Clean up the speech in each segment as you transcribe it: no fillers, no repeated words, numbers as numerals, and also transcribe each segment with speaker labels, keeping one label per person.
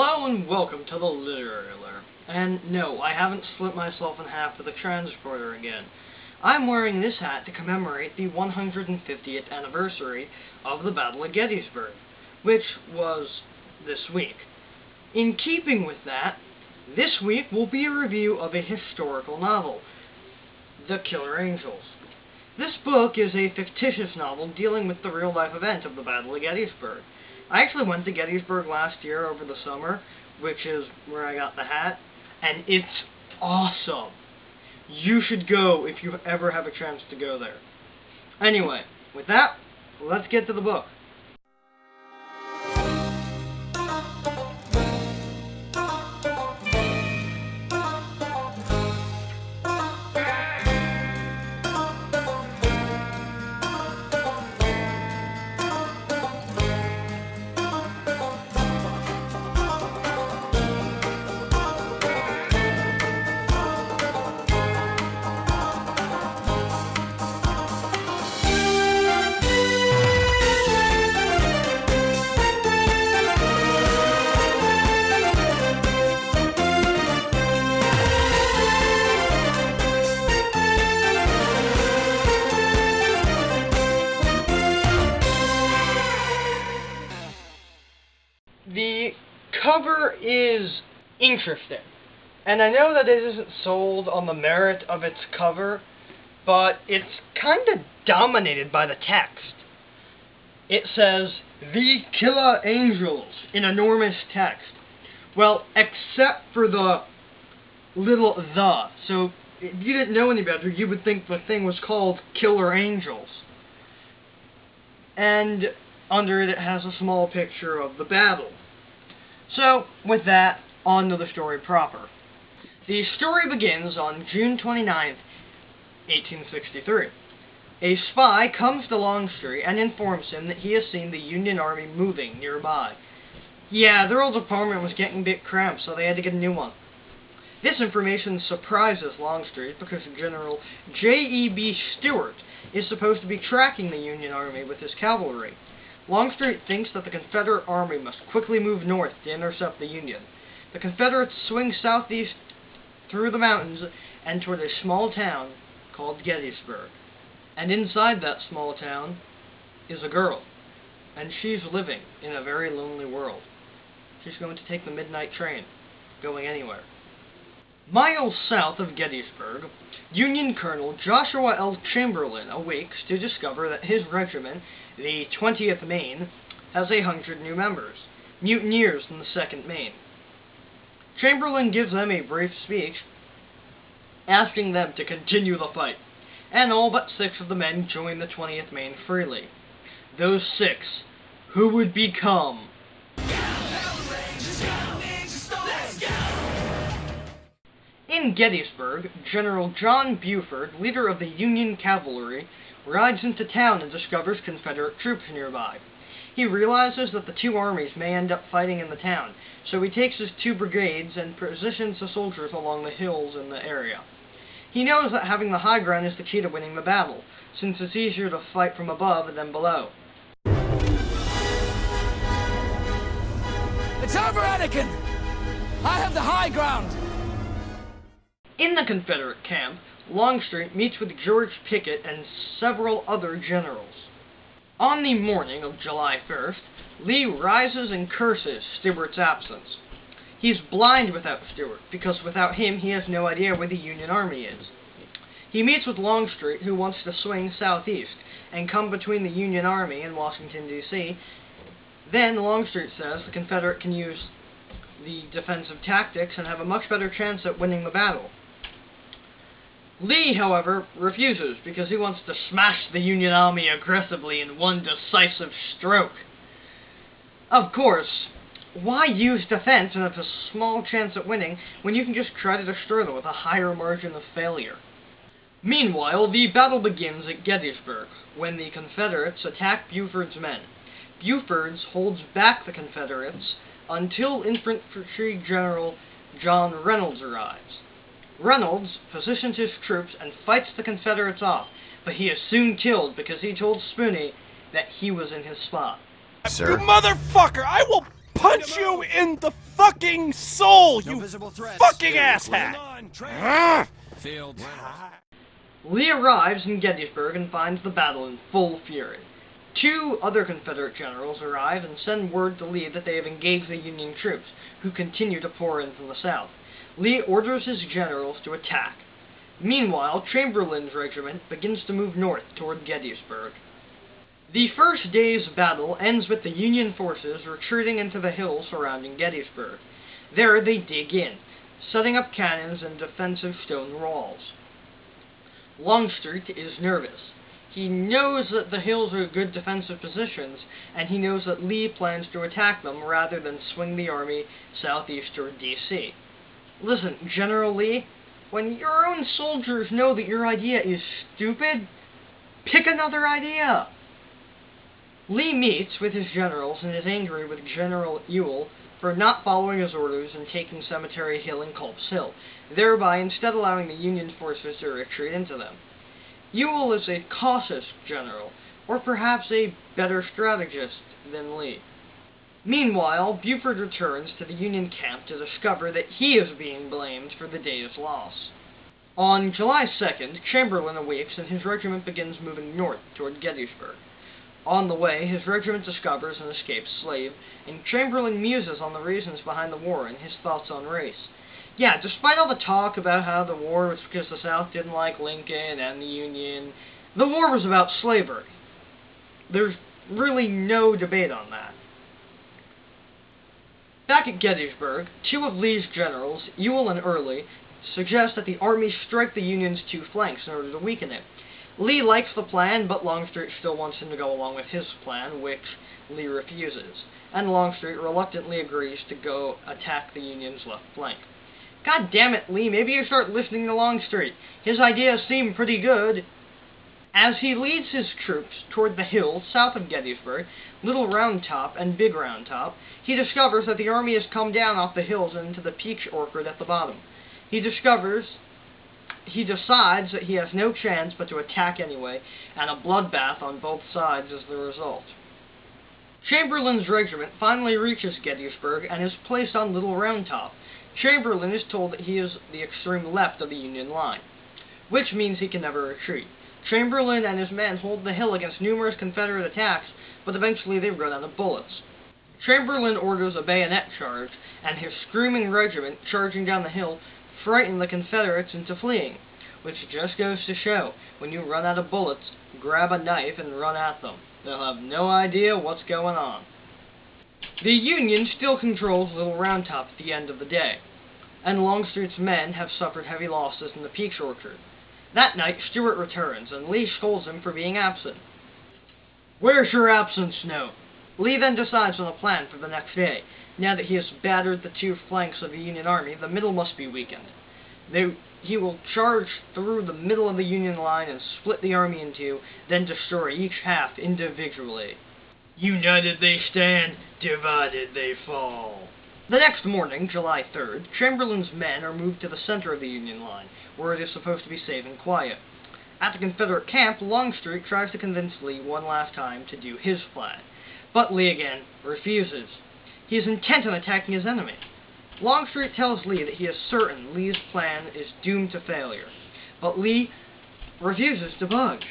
Speaker 1: Hello and welcome to the Literary Lair. And no, I haven't split myself in half with a transporter again. I'm wearing this hat to commemorate the 150th anniversary of the Battle of Gettysburg, which was this week. In keeping with that, this week will be a review of a historical novel, The Killer Angels. This book is a fictitious novel dealing with the real-life event of the Battle of Gettysburg. I actually went to Gettysburg last year over the summer, which is where I got the hat, and it's awesome. You should go if you ever have a chance to go there. Anyway, with that, let's get to the book. The cover is interesting, and I know that it isn't sold on the merit of its cover, but it's kind of dominated by the text. It says, "The Killer Angels," in enormous text. Well, except for the little "the," so if you didn't know any better, you would think the thing was called Killer Angels. And under it has a small picture of the battle. So, with that, on to the story proper. The story begins on June 29th, 1863. A spy comes to Longstreet and informs him that he has seen the Union Army moving nearby. Yeah, their old apartment was getting a bit cramped, so they had to get a new one. This information surprises Longstreet because General J.E.B. Stuart is supposed to be tracking the Union Army with his cavalry. Longstreet thinks that the Confederate Army must quickly move north to intercept the Union. The Confederates swing southeast through the mountains and toward a small town called Gettysburg. And inside that small town is a girl, and she's living in a very lonely world. She's going to take the midnight train, going anywhere. Miles south of Gettysburg, Union Colonel Joshua L. Chamberlain awakes to discover that his regiment, the 20th Maine, has 100 new members, mutineers in the 2nd Maine. Chamberlain gives them a brief speech, asking them to continue the fight, and all but 6 of the men join the 20th Maine freely. Those 6, who would become In Gettysburg, General John Buford, leader of the Union Cavalry, rides into town and discovers Confederate troops nearby. He realizes that the two armies may end up fighting in the town, so he takes his 2 brigades and positions the soldiers along the hills in the area. He knows that having the high ground is the key to winning the battle, since it's easier to fight from above than below.
Speaker 2: It's over, Anakin! I have the high ground!
Speaker 1: In the Confederate camp, Longstreet meets with George Pickett and several other generals. On the morning of July 1st, Lee rises and curses Stuart's absence. He's blind without Stuart, because without him he has no idea where the Union Army is. He meets with Longstreet, who wants to swing southeast and come between the Union Army and Washington, D.C. Then Longstreet says the Confederate can use the defensive tactics and have a much better chance at winning the battle. Lee, however, refuses because he wants to smash the Union Army aggressively in one decisive stroke. Of course, why use defense and have a small chance at winning when you can just try to destroy them with a higher margin of failure? Meanwhile, the battle begins at Gettysburg, when the Confederates attack Buford's men. Buford holds back the Confederates until Infantry General John Reynolds arrives. Reynolds positions his troops and fights the Confederates off, but he is soon killed because he told Spooney that he was in his spot.
Speaker 2: Sir? You motherfucker! I will punch you in the
Speaker 3: fucking soul,
Speaker 2: No
Speaker 3: you
Speaker 2: visible threats.
Speaker 3: fucking
Speaker 2: Hold
Speaker 3: asshat!
Speaker 2: on, train.
Speaker 3: Ah!
Speaker 2: Field.
Speaker 1: Lee arrives in Gettysburg and finds the battle in full fury. Two other Confederate generals arrive and send word to Lee that they have engaged the Union troops, who continue to pour in from the south. Lee orders his generals to attack. Meanwhile, Chamberlain's regiment begins to move north toward Gettysburg. The first day's battle ends with the Union forces retreating into the hills surrounding Gettysburg. There they dig in, setting up cannons and defensive stone walls. Longstreet is nervous. He knows that the hills are good defensive positions, and he knows that Lee plans to attack them rather than swing the army southeast toward D.C. Listen, General Lee, when your own soldiers know that your idea is stupid, pick another idea. Lee meets with his generals and is angry with General Ewell for not following his orders and taking Cemetery Hill and Culp's Hill, thereby instead allowing the Union forces to retreat into them. Ewell is a cautious general, or perhaps a better strategist than Lee. Meanwhile, Buford returns to the Union camp to discover that he is being blamed for the day's loss. On July 2nd, Chamberlain awakes and his regiment begins moving north toward Gettysburg. On the way, his regiment discovers an escaped slave, and Chamberlain muses on the reasons behind the war and his thoughts on race. Yeah, despite all the talk about how the war was because the South didn't like Lincoln and the Union, the war was about slavery. There's really no debate on that. Back at Gettysburg, two of Lee's generals, Ewell and Early, suggest that the army strike the Union's two flanks in order to weaken it. Lee likes the plan, but Longstreet still wants him to go along with his plan, which Lee refuses, and Longstreet reluctantly agrees to go attack the Union's left flank. God damn it, Lee, maybe you start listening to Longstreet. His ideas seem pretty good. As he leads his troops toward the hills south of Gettysburg, Little Round Top and Big Round Top, he discovers that the army has come down off the hills and into the peach orchard at the bottom. He decides that he has no chance but to attack anyway, and a bloodbath on both sides is the result. Chamberlain's regiment finally reaches Gettysburg and is placed on Little Round Top. Chamberlain is told that he is the extreme left of the Union line, which means he can never retreat. Chamberlain and his men hold the hill against numerous Confederate attacks, but eventually they run out of bullets. Chamberlain orders a bayonet charge, and his screaming regiment charging down the hill frighten the Confederates into fleeing, which just goes to show, when you run out of bullets, grab a knife and run at them. They'll have no idea what's going on. The Union still controls Little Round Top at the end of the day, and Longstreet's men have suffered heavy losses in the peach orchard. That night, Stuart returns, and Lee scolds him for being absent. "Where's your absence note?" Lee then decides on a plan for the next day. Now that he has battered the two flanks of the Union army, the middle must be weakened. He will charge through the middle of the Union line and split the army in two, then destroy each half individually. United they stand, divided they fall. The next morning, July 3rd, Chamberlain's men are moved to the center of the Union line, where it is supposed to be safe and quiet. At the Confederate camp, Longstreet tries to convince Lee one last time to do his plan, but Lee again refuses. He is intent on attacking his enemy. Longstreet tells Lee that he is certain Lee's plan is doomed to failure, but Lee refuses to budge.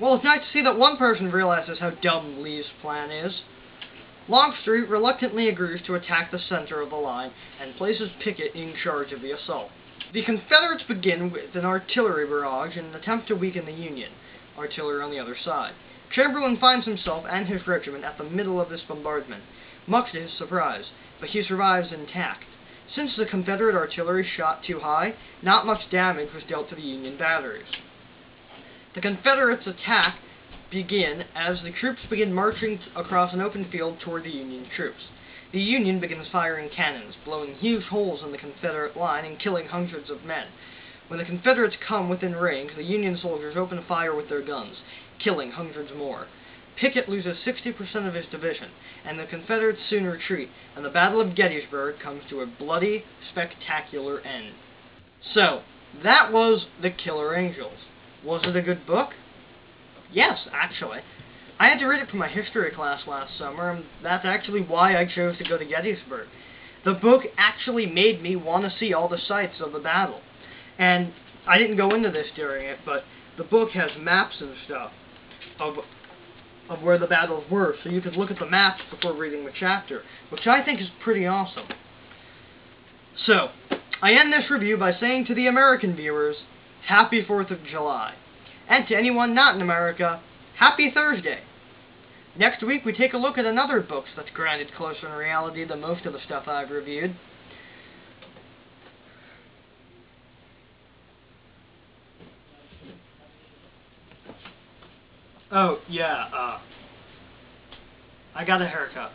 Speaker 1: Well, it's nice to see that one person realizes how dumb Lee's plan is. Longstreet reluctantly agrees to attack the center of the line and places Pickett in charge of the assault. The Confederates begin with an artillery barrage in an attempt to weaken the Union, artillery on the other side. Chamberlain finds himself and his regiment at the middle of this bombardment, much to his surprise, but he survives intact. Since the Confederate artillery shot too high, not much damage was dealt to the Union batteries. The Confederates' attack begin as the troops begin marching across an open field toward the Union troops. The Union begins firing cannons, blowing huge holes in the Confederate line and killing hundreds of men. When the Confederates come within range, the Union soldiers open fire with their guns, killing hundreds more. Pickett loses 60% of his division, and the Confederates soon retreat, and the Battle of Gettysburg comes to a bloody, spectacular end. So, that was The Killer Angels. Was it a good book? Yes, actually. I had to read it for my history class last summer, and that's actually why I chose to go to Gettysburg. the book actually made me want to see all the sites of the battle. And I didn't go into this during it, but the book has maps and stuff of where the battles were, so you could look at the maps before reading the chapter, which I think is pretty awesome. So, I end this review by saying to the American viewers, Happy 4th of July. And to anyone not in America, Happy Thursday. Next week we take a look at another book that's grounded closer in reality than most of the stuff I've reviewed. Oh, yeah, I got a haircut.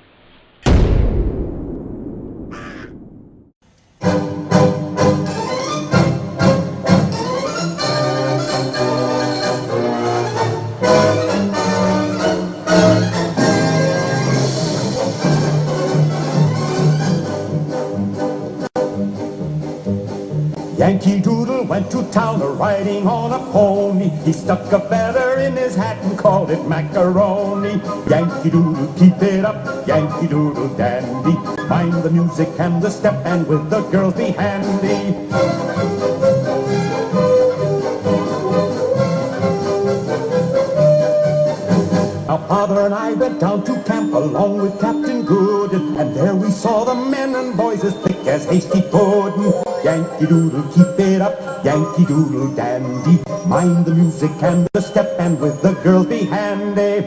Speaker 3: Yankee Doodle went to town a-riding on a pony. He stuck a feather in his hat and called it macaroni. Yankee Doodle, keep it up, Yankee Doodle dandy. Mind the music and the step, and with the girls be handy. Now Father and I went down to camp along with Captain Good, and there we saw the men and boys as thick as hasty pudding. Yankee Doodle, keep it up, Yankee Doodle dandy. Mind the music and the step, and with the girls be handy.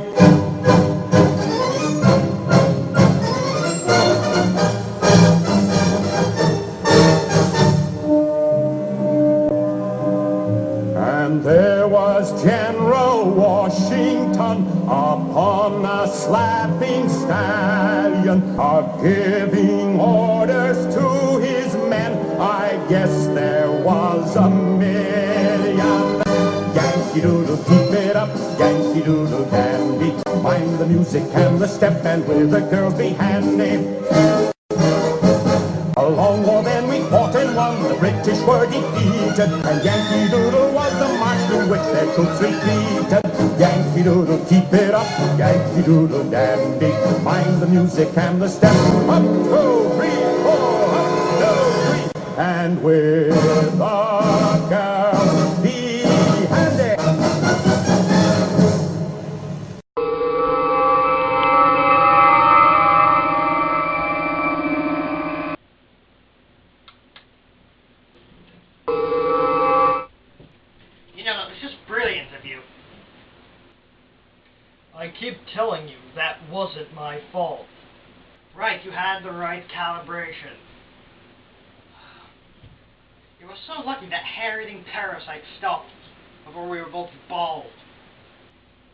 Speaker 3: And there was General Washington upon a slapping stallion, giving orders to his men. I guess there was a million. Yankee Doodle, keep it up, Yankee Doodle dandy. Mind the music and the step, and with the girls be handy. A long war then we fought and won, the British were defeated, and Yankee Doodle was the march through which their troops retreated. Yankee Doodle, keep it up, Yankee Doodle dandy. Mind the music and the step. 1, 2, 3, 4, 1, 2, 3. And with the girls be handy.
Speaker 1: You know, this is brilliant of you. I keep telling you that wasn't my fault. Right, you had the right calibration. You were so lucky that hair-eating parasite stopped before we were both bald.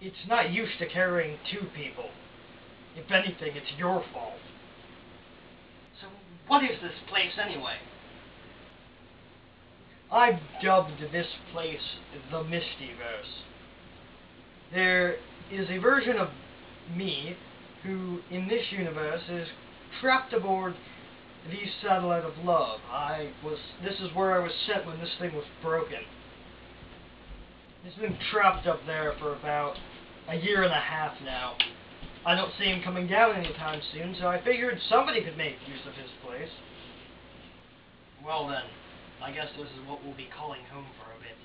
Speaker 1: It's not used to carrying 2 people. If anything, it's your fault. So, what is this place anyway? I've dubbed this place the Mistyverse. There is a version of me who, in this universe, is trapped aboard the Satellite of Love. This is where I was sent when this thing was broken. It's been trapped up there for about a year and a half now. I don't see him coming down anytime soon, so I figured somebody could make use of his place. Well then, I guess this is what we'll be calling home for a bit.